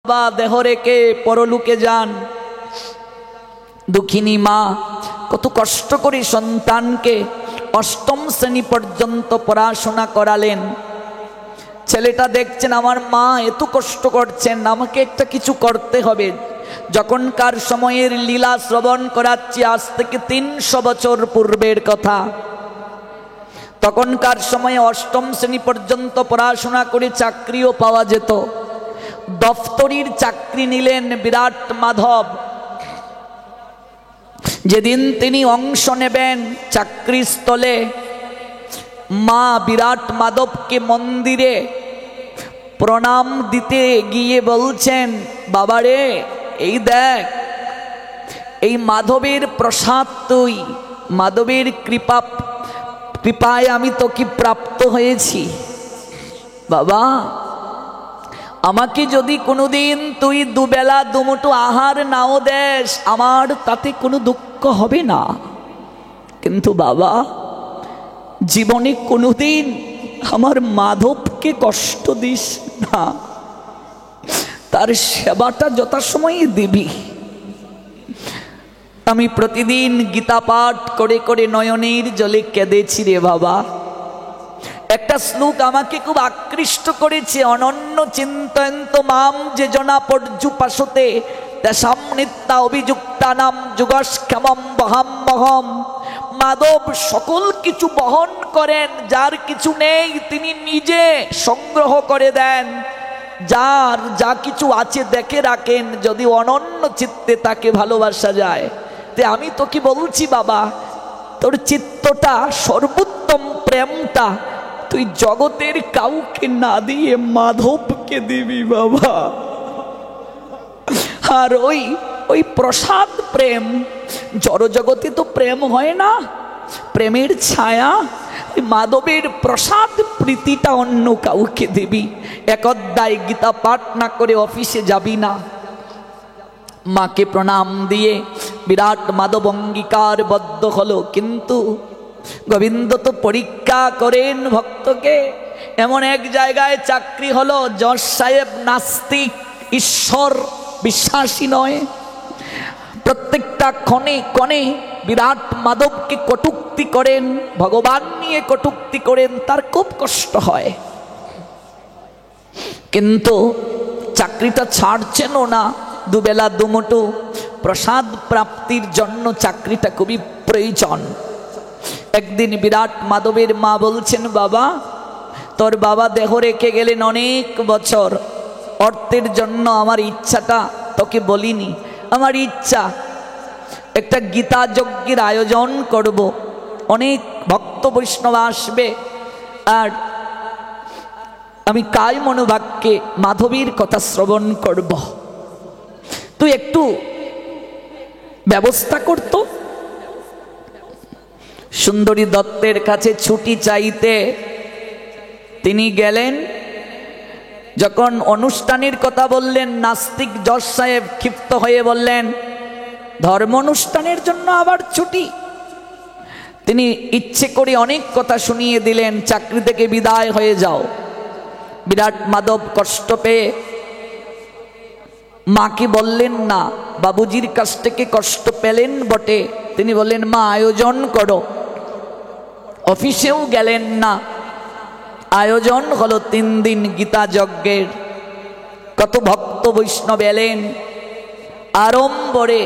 বাবা দেহ রেখে পরলোকে যান। দুঃখিনী মা কত কষ্ট করে সন্তানকে অষ্টম শ্রেণী পর্যন্ত পড়াশোনা করালেন। ছেলেটা দেখছেন আমার মা এত কষ্ট করছেন, আমাকে একটা কিছু করতে হবে। যখনকার সময়ের লীলা শ্রবণ করাচ্ছি, আজ থেকে 300 বছর পূর্বের কথা। তখনকার সময়ে অষ্টম শ্রেণী পর্যন্ত পড়াশোনা করে চাকরিও পাওয়া যেত। দফতরির চাকরি নিলেন বিরাট মাধব। যেদিন তিনি অংশ নেবেন চাকরিস্থলে, মা বিরাট মাধবকে মন্দিরে প্রণাম দিতে গিয়ে বলছেন, বাবারে এই দেখ, এই মাধবের প্রসাদ, তুই মাধবের কৃপায় আমি তোকে প্রাপ্ত হয়েছি। বাবা আমাকে যদি কোনোদিন তুই দুবেলা দুমুঠো আহার নাও দেস, আমার তাতে কোনো দুঃখ হবে না, কিন্তু বাবা জীবনে কোনোদিন আমার মাধবকে কষ্ট দিস না, তার সেবাটা যথাসময়ে দিবি। আমি প্রতিদিন গীতা পাঠ করে করে নয়নের জলে কেঁদেছি রে বাবা। একটা শ্লোক আমাকে খুব আকৃষ্ট করেছে, অনন্য চিন্তয়ন্ত মাম যে জনা পর্যুপাসতে তেষাম নিত্যা অভিযুক্তানাম যুগস্ক্ষমম বহাম্যহম। মাধব সকল কিছু বহন করেন, যার কিছু নেই তিনি নিজে সংগ্রহ করে দেন, যার যা কিছু আছে দেখে রাখেন, যদি অনন্য চিত্তে তাকে ভালোবাসা যায়। তে আমি তোকে বলছি বাবা, তোর চিত্তটা সর্বোত্তম প্রেমটা তুই জগতের কাউকে না দিয়ে মাধবকে দিবি বাবা। আর ওই প্রসাদ প্রেম, জড়জগতে তো প্রেম হয় না, প্রেমের ছায়া, মাধবের প্রসাদ প্রীতিটা অন্য কাউকে দিবি। এক অধ্যায় গীতা পাঠ না করে অফিসে যাবি না। মাকে প্রণাম দিয়ে বিরাট মাধব অঙ্গীকারবদ্ধ হলো। কিন্তু গোবিন্দ তো পরীক্ষা করেন ভক্তকে। এমন এক জায়গায় চাকরি হলো, জজ সাহেব নাস্তিক, ঈশ্বর বিশ্বাসী নয়। প্রত্যেকটা ক্ষণে ক্ষণে বিরাট মাধবকে কটূক্তি করেন, ভগবান নিয়ে কটূক্তি করেন, তার খুব কষ্ট হয়। কিন্তু চাকরিটা ছাড়ছেনও না, দুবেলা দুমুঠো প্রসাদ প্রাপ্তির জন্য চাকরিটা খুবই প্রয়োজন। একদিন বিরাট মাধবের মা বলছেন, বাবা তোর বাবা দেহ রেখে গেলেন অনেক বছর, অর্থের জন্য আমার ইচ্ছাটা তোকে বলিনি। আমার ইচ্ছা একটা গীতা যজ্ঞের আয়োজন করব, অনেক ভক্ত বৈষ্ণব আসবে, আর আমি কায় মনোবাক্যে মাধবীর কথা শ্রবণ করব, তুই একটু ব্যবস্থা করতো। সুন্দরী দত্তের কাছে ছুটি চাইতে তিনি গেলেন। যখন অনুষ্ঠানের কথা বললেন, নাস্তিক জজ সাহেব ক্ষিপ্ত হয়ে বললেন, ধর্ম অনুষ্ঠানের জন্য আবার ছুটি? তিনি ইচ্ছে করে অনেক কথা শুনিয়ে দিলেন, চাকরি থেকে বিদায় হয়ে যাও। বিরাট মাধব কষ্ট পেয়ে মাকে বললেন না, বাবুজির কাছ থেকে কষ্ট পেলেন বটে, তিনি বললেন মা আয়োজন করো। অফিসেও গেলেন না, আয়োজন হলো 3 দিন গীতা যজ্ঞের। কত ভক্ত বৈষ্ণব এলেন, আড়ম্বরে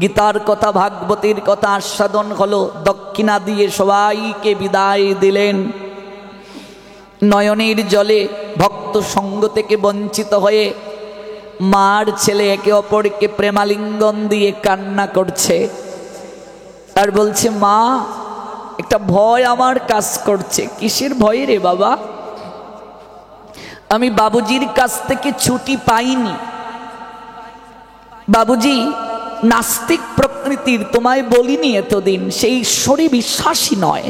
গীতার কথা ভাগবতীর কথা আস্বাদন হলো, দক্ষিণা দিয়ে সবাইকে বিদায় দিলেন। নয়নের জলে ভক্ত সঙ্গ থেকে বঞ্চিত হয়ে মার ছেলে একে অপরকে প্রেমালিঙ্গন দিয়ে কান্না করছে, আর বলছে মা একটা ভয় আমার কাজ করছে। কিসের ভয় রে বাবা? আমি বাবুজির কাছ থেকে ছুটি পাইনি, বাবুজি নাস্তিক প্রকৃতির, তোমায় বলিনি এতদিন, সেই ঈশ্বরে বিশ্বাসী নয়।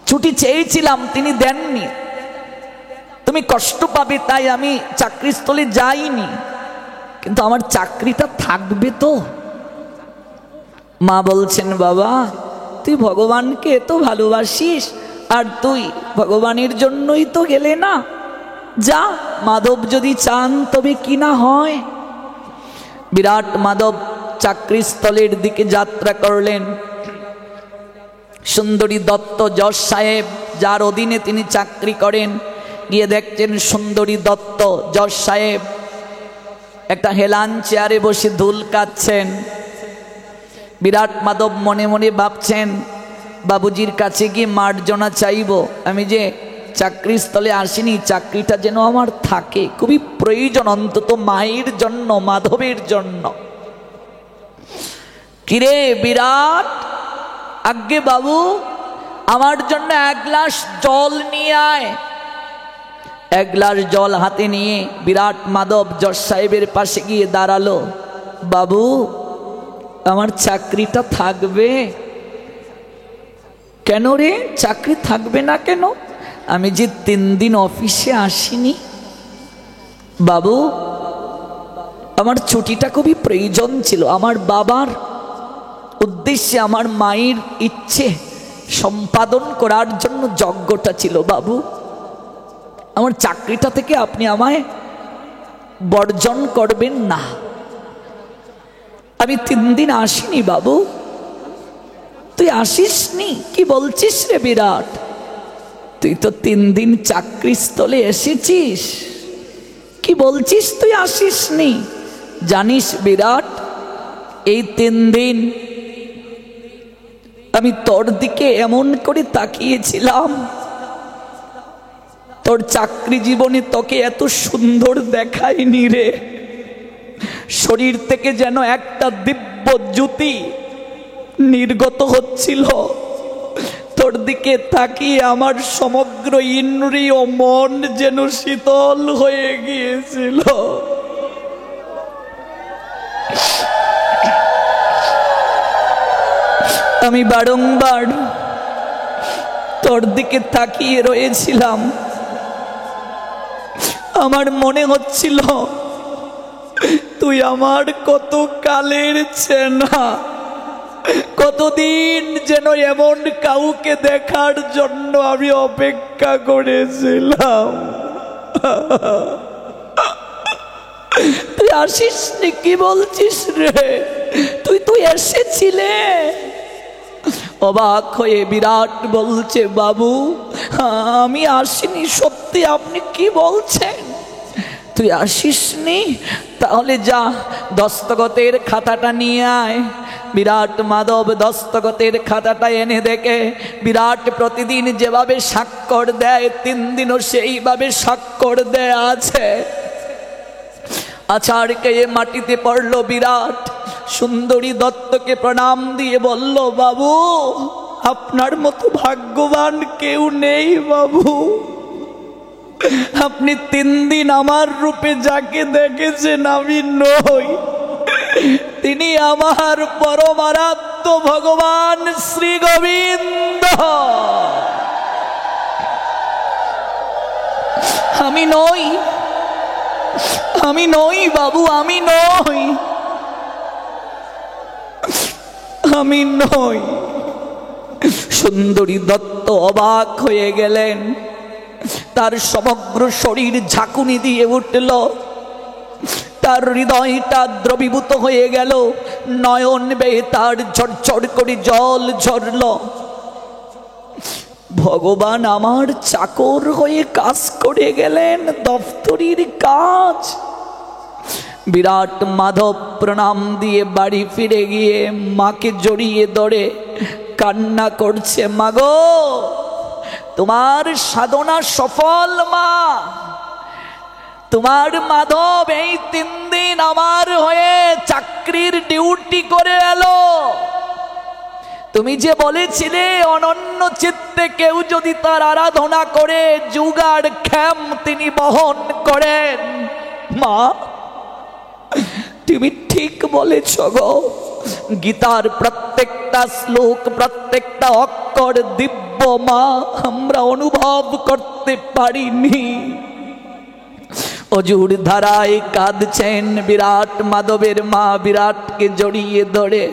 ছুটি চেয়েছিলাম, তিনি দেননি, তুমি কষ্ট পাবে তাই আমি চাকরিস্থলে যাইনি, কিন্তু আমার চাকরিটা থাকবে তো। মা বলছেন বাবা তুই ভগবানকে এত ভালোবাসিস, আর তুই ভগবানের জন্যই তো গেলে না, যা মাধব যদি চান তবে কি না হয়। বিরাট মাধব চাকরিস্থলের দিকে যাত্রা করলেন। সুন্দরী দত্ত জজ সাহেব, যার অধীনে তিনি চাকরি করেন, গিয়ে দেখছেন সুন্দরী দত্ত জজ সাহেব একটা হেলান চেয়ারে বসে ধুল কাটছেন। বিরাট মাধব মনে মনে ভাবছেন, বাবুজির কাছে গিয়ে মার্জনা চাইব, আমি যে চাকরিস্থলে আসিনি, চাকরিটা যেন আমার থাকে, খুবই প্রয়োজন, অন্তত মায়ের জন্য, মাধবের জন্য। কিরে বিরাট, আজ্ঞে বাবু, আমার জন্য এক গ্লাস জল নিয়ে আয়। এক গ্লাস জল হাতে নিয়ে বিরাট মাধব জজ সাহেবের পাশে গিয়ে দাঁড়ালো। বাবু, আমার চাকরিটা থাকবে? কেন রে, চাকরি থাকবে না কেন? আমি যে 3 দিন অফিসে আসিনি। বাবু, আমার ছুটিটা খুবই প্রয়োজন ছিল, আমার বাবার উদ্দেশ্যে, আমার মায়ের ইচ্ছে সম্পাদন করার জন্য যজ্ঞটা ছিল। বাবু, আমার চাকরিটা থেকে আপনি আমায় বর্জন করবেন না। আমি 3 দিন আসিনি বাবু। তুই আসিসনি? কি বলছিস রে বিরাট, তুই তো 3 দিন চাকরিস্থলে এসেছিস, কি বলছিস তুই আসিসনি? জানিস বিরাট, এই 3 দিন আমি তোর দিকে এমন করে তাকিয়েছিলাম, তোর চাকরি জীবনে তোকে এত সুন্দর দেখায়নি রে। শরীর থেকে যেন একটা দিব্য জ্যোতি নির্গত হচ্ছিল। তোর দিকে তাকিয়ে আমার সমগ্র ইন্দ্রিয় মন যেন শীতল হয়ে গিয়েছিল। আমি বারংবার তোর দিকে তাকিয়ে রয়েছিলাম, আমার মনে হচ্ছিল তুই আমার কত কালের চেনা, কতদিন যেন এমন কাউকে দেখার জন্য আমি অপেক্ষা করেছিলাম। তুই আসিস নি? কি বলছিস রে, তুই এসেছিলে? অবাক হয়ে বিরাট বলছে, বাবু আমি আসিনি। সত্যি? আপনি কি বলছেন? তুই আসিসনি? তাহলে যা, দস্তখতের খাতাটা নিয়ে আয়। বিরাট মাধব দস্তখতের খাতাটা এনে দেখে বিরাট প্রতিদিন যেভাবে স্বাক্ষর দেয় 3 দিনও সেইভাবে স্বাক্ষর দেয়া আছে। আছাড় খেয়ে মাটিতে পড়ল বিরাট। সুন্দরী দত্তকে প্রণাম দিয়ে বলল, বাবু আপনার মতো ভাগ্যবান কেউ নেই বাবু। আপনি 3 দিন আমার রূপে যাকে দেখেছেন আমি নই, তিনি আমার পরমারাধ্য ভগবান শ্রী গোবিন্দ। আমি নই, আমি নই বাবু, আমি নই, আমি নই। সুন্দরী দত্ত অবাক হয়ে গেলেন, তার সমগ্র শরীর ঝাঁকুনি দিয়ে উঠল, তার হৃদয়টা দ্রবীভূত হয়ে গেল, নয়ন বেয়ে তার ঝরঝর করে জল ঝরল। ভগবান আমার চাকর হয়ে কাজ করে গেলেন, দপ্তরির কাজ। বিরাট মাধব প্রণাম দিয়ে বাড়ি ফিরে গিয়ে মাকে জড়িয়ে ধরে কান্না করছে, মাগো তোমার সাধনা সফল মা, তোমার মাধব এই 3 দিন আমার হয়ে চাকরির ডিউটি করে এলো। তুমি যে বলেছিলে অনন্য চিত্তে কেউ যদি তার আরাধনা করে যুগাড় ক্ষেম তিনি বহন করেন। মা তুমি ঠিক বলেছ গো, গীতার প্রত্যেকটা শ্লোক, প্রত্যেকটা অক্ষর দিব্য মা, আমরা অনুভব করতে পারিনি। অজুর ধারায় কাঁদছেন বিরাট মাধবের মা, বিরাটকে জড়িয়ে ধরে।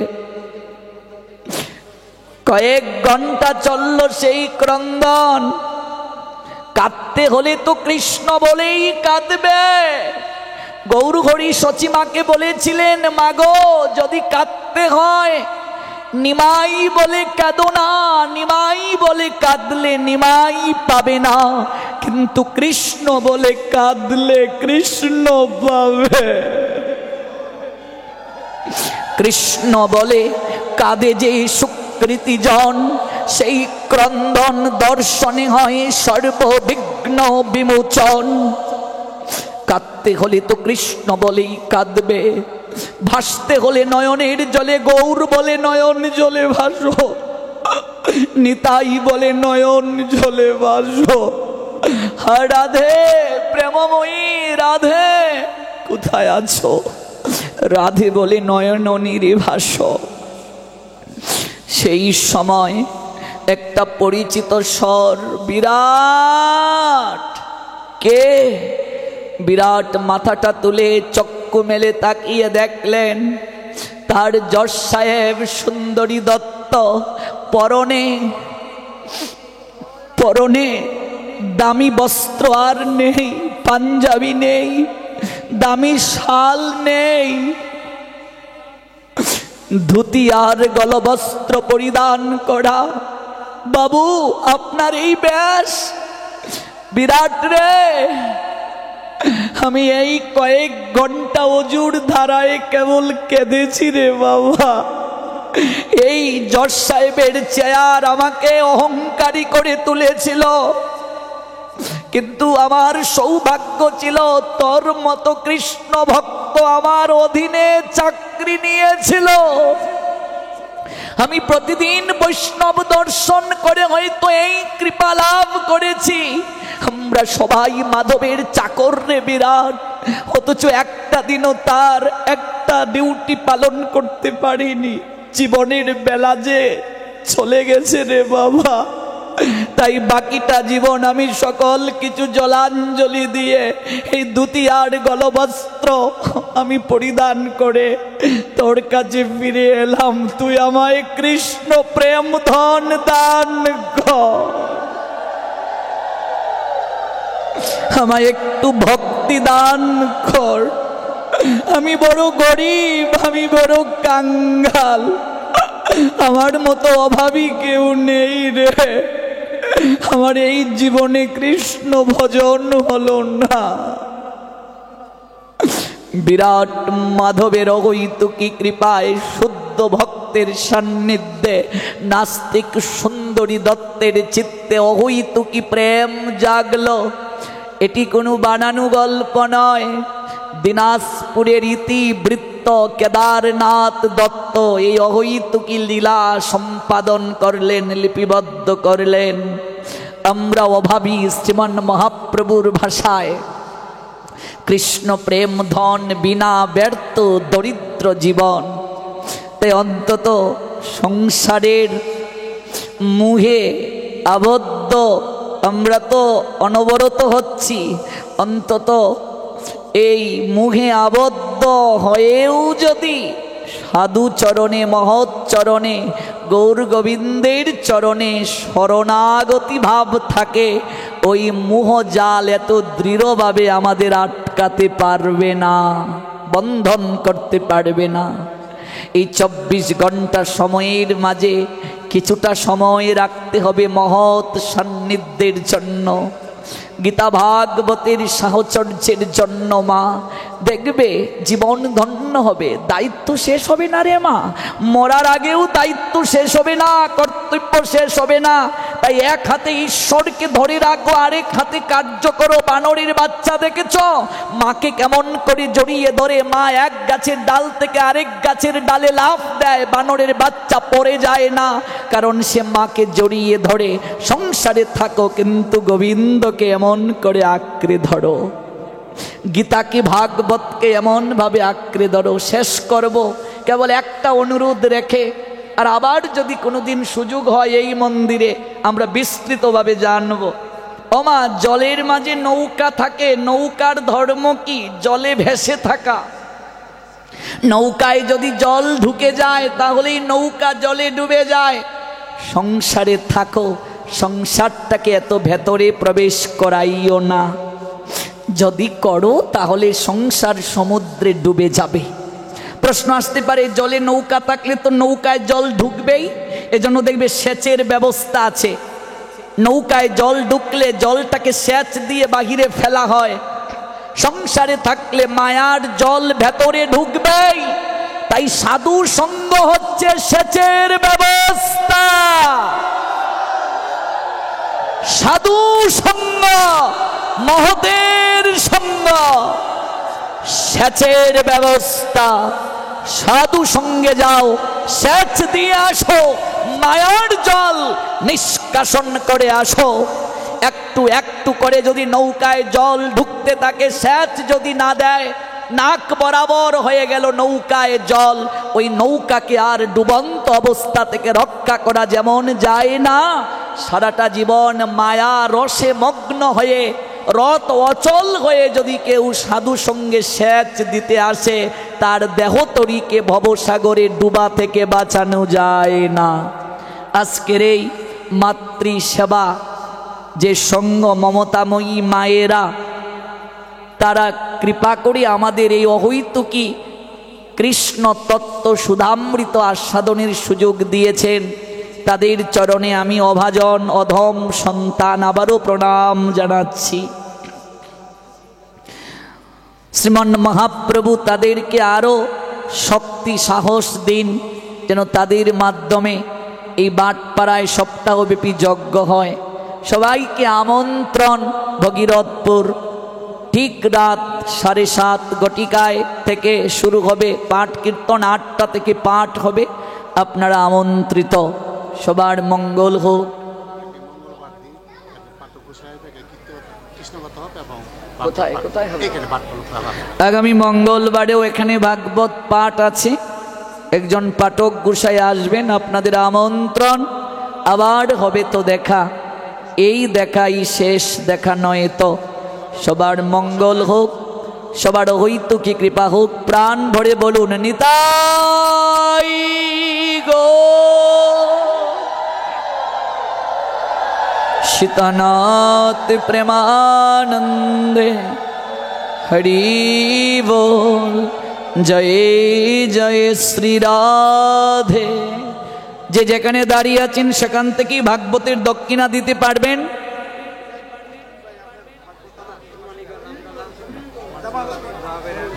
কয়েক ঘন্টা চলল সেই ক্রন্দন। কাঁদতে হলে তো কৃষ্ণ বলেই কাঁদবে। গৌর হরি সচিমাকে বলেছিলেন, মাগো যদি কাঁদতে হয় নিমাই বলে কাঁদো না, নিমাই বলে কাঁদলে নিমাই পাবে না, কিন্তু কৃষ্ণ বলে কাঁদলে কৃষ্ণ পাবে। কৃষ্ণ বলে কাঁদে যে সুকৃতি জন, সেই ক্রন্দন দর্শনে হয় সর্ববিঘ্ন বিমোচন। কাঁদতে হলে তো কৃষ্ণ বলেই কাঁদবে, ভাসতে হলে নয়নের জলে গৌর বলে নয়ন জলে ভাসো, নিতাই বলে নয়ন জলে ভাসো। রাধে প্রেমময়ী রাধে কোথায় আছো? রাধে বলে নয়ন নীরে ভাসো। সেই সময় একটা পরিচিত স্বর, বিরাট। কে? বিরাট মাথাটা তুলে চক্ষু মেলে তাকিয়ে দেখলেন তার যশ সাহেব সুন্দরী দত্ত। পরনে পরনে দামি বস্ত্র আর নেই, পাঞ্জাবি নেই, দামি শাল নেই, ধুতি আর গলবস্ত্র পরিধান করা। বাবু আপনার এই বেশ? বিরাট রে, আমি এই কয়েক ঘন্টা অজুর ধারায় কেবল কেঁদেছি রে বাবা। এই জজ সাহেবের চেয়ার আমাকে অহংকারী করে তুলেছিল, কিন্তু আমার সৌভাগ্য ছিল তোর মতো কৃষ্ণ ভক্ত আমার অধীনে চাকরি নিয়েছিল। আমি প্রতিদিন বৈষ্ণব দর্শন করে হয়তো এই কৃপা লাভ করেছি। আমরা সবাই মাধবের চাকর রে বিরাট, অথচ একটা দিনও তার একটা ডিউটি পালন করতে পারিনি। জীবনের বেলা যে চলে গেছে রে বাবা, তাই বাকিটা জীবন আমি সকল কিছু জলাঞ্জলি দিয়ে এই ধুতি আর গলবস্ত্র আমি পরিধান করে তোর কাছে ফিরে এলাম। তুই আমায় কৃষ্ণ প্রেম ধন দান কর, আমায় একটু ভক্তি দান কর। আমি বড় গরিব, আমি বড় কাঙ্গাল, আমার মতো অভাবী কেউ নেই রে। আমার এই জীবনে কৃষ্ণ ভজন হলো না। বিরাট মাধবের অহৈতুকী কৃপায় শুদ্ধ ভক্তের সান্নিধ্যে নাস্তিক সুন্দরী দত্তের চিত্তে অহৈতুকী প্রেম জাগলো। এটি কোনো বানানো গল্প নয়, দিনাজপুরের ইতিবৃত্ত কেদারনাথ দত্ত এই অহৈতুকী লীলা সম্পাদন করলেন, লিপিবদ্ধ করলেন। আমরা অভাবী শ্রীমান মহাপ্রভুর ভাষায় কৃষ্ণ প্রেম ধন বিনা ব্যর্থ দরিদ্র জীবন। তাই অন্তত সংসারের মুহে আবদ্ধ আমরা তো অনবরত হচ্ছি, অন্তত এই মুহে আবদ্ধ হয়েও যদি সাধু চরণে মহৎ চরণে গৌর গোবিন্দের চরণে শরণাগতি ভাব থাকে, ওই মোহ জাল এত দৃঢ়ভাবে আমাদের আটকাতে পারবে না, বন্ধন করতে পারবে না। এই 24 ঘন্টা সময়ের মাঝে কিছুটা সময় রাখতে হবে মহৎ সান্নিধ্যের জন্য, গীতা ভাগবতের সাহচর্যের জন্য। মা দেখবে জীবন ধন্য হবে, দায়িত্ব শেষ হবে না রে মা। মরার আগেও দায়িত্ব শেষ হবে না, কর্তব্য শেষ হবে না। তাই এক হাতে ঈশ্বরকে ধরে রাখো, আরেক হাতে কার্য করো। বানরের বাচ্চা দেখেছ মাকে কেমন করে জড়িয়ে ধরে, মা এক গাছের ডাল থেকে আরেক গাছের ডালে লাফ দেয়, বানরের বাচ্চা পড়ে যায় না, কারণ সে মাকে জড়িয়ে ধরে। সংসারে থাকো কিন্তু গোবিন্দকে এমন করে আঁকড়ে ধরো, গীতাকে ভাগবতকে এমন ভাবে আঁকড়ে ধরো। শেষ করব কেবল একটা অনুরোধ রেখে, আর আবার যদি কোনোদিন সুযোগ হয় এই মন্দিরে আমরা বিস্তৃতভাবে জানব। ওমা জলের মাঝে নৌকা থাকে, নৌকার ধর্ম কি? জলে ভেসে থাকা। নৌকায় যদি জল ঢুকে যায় তাহলেই নৌকা জলে ডুবে যায়। সংসারে থাকো সংসারটাকে এত ভেতরে প্রবেশ করাইও না। যদি করো তাহলে সংসার সমুদ্রে ডুবে যাবে। প্রশ্ন আসতে পারে, জলে নৌকা থাকলে তো নৌকায় জল ঢুকবেই, এজন্য দেখবে সেচের ব্যবস্থা আছে। নৌকায় জল ঢুকলে জলটাকে সেচ দিয়ে বাহিরে ফেলা হয়। সংসারে থাকলে মায়ার জল ভেতরে ঢুকবেই। তাই সাধু সঙ্গ হচ্ছে সেচের ব্যবস্থা। সাধু সঙ্গ, মহতের সঙ্গ, সেচের ব্যবস্থা। সাধু সঙ্গে যাও, সেচ দিয়ে আসো, মায়ার জল নিষ্কাশন করে আসো। একটু একটু করে যদি নৌকায় জল ঢুকতে থাকে, সেচ যদি না দেয়, নাক বরাবর হয়ে গেল নৌকায় জল, ওই নৌকাকে আর ডুবন্ত অবস্থা থেকে রক্ষা করা যেমন যায় না, সারাটা জীবন মায়া রসে মগ্ন হয়ে রত অচল হয়ে যদি কেউ সাধু সঙ্গে সেচ দিতে আসে, তার দেহতরীকে ভবসাগরে ডুবা থেকে বাঁচানো যায় না। আজকের এই মাতৃ সেবা যে সঙ্গ মমতাময়ী মায়েরা, তারা কৃপা করে আমাদের এই অহৈতুকী কৃষ্ণ তত্ত্ব সুধামৃত আস্বাদনের সুযোগ দিয়েছেন, তাদের চরণে আমি অভাজন অধম সন্তান আবারও প্রণাম জানাচ্ছি। শ্রীমান মহাপ্রভু তাদেরকে আরো শক্তি সাহস দিন, যেন তাদের মাধ্যমে এই বাটপাড়ায় সপ্তাহব্যাপী যজ্ঞ হয়। সবাইকে আমন্ত্রণ। ভগীরথপুর ঠিক রাত 7:30 ঘটিকায় থেকে শুরু হবে পাঠ কীর্তন, 8টা থেকে পাঠ হবে। আপনারা আমন্ত্রিত। সবার মঙ্গল হোক। কোথায় কোথায় হবে? আগামী মঙ্গলবারেও এখানে ভাগবত পাঠ আছে। একজন পাঠক গোসাই আসবেন, আপনাদের আমন্ত্রণ। আবার হবে তো দেখা, এই দেখাই শেষ দেখা নয় তো। সবার মঙ্গল হোক, সবার হইতুকি কৃপা হোক। প্রাণ ভরে বলুন নিতাই গো সীতানাথ প্রেমানন্দে হরি বল। জয় জয় শ্রী রাধে। যে যেখানে দাঁড়িয়ে আছেন সেখান থেকেই ভাগবতের দক্ষিণা দিতে পারবেন।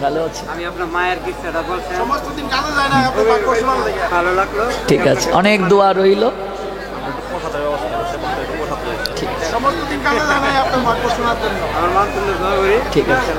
ভালো আছে। আমি আপনার মায়ের কিচ্ছাটা বলছি, সমস্ত দিন গানে যায় না, আপনি বাক্য শোনান লাগে, ভালো লাগলো। ঠিক আছে, অনেক দোয়া রইল। সমস্ত দিন গানে যায় না, আপনি বাক্য শোনার জন্য আমার মান তুলে দোয়া করি। ঠিক আছে।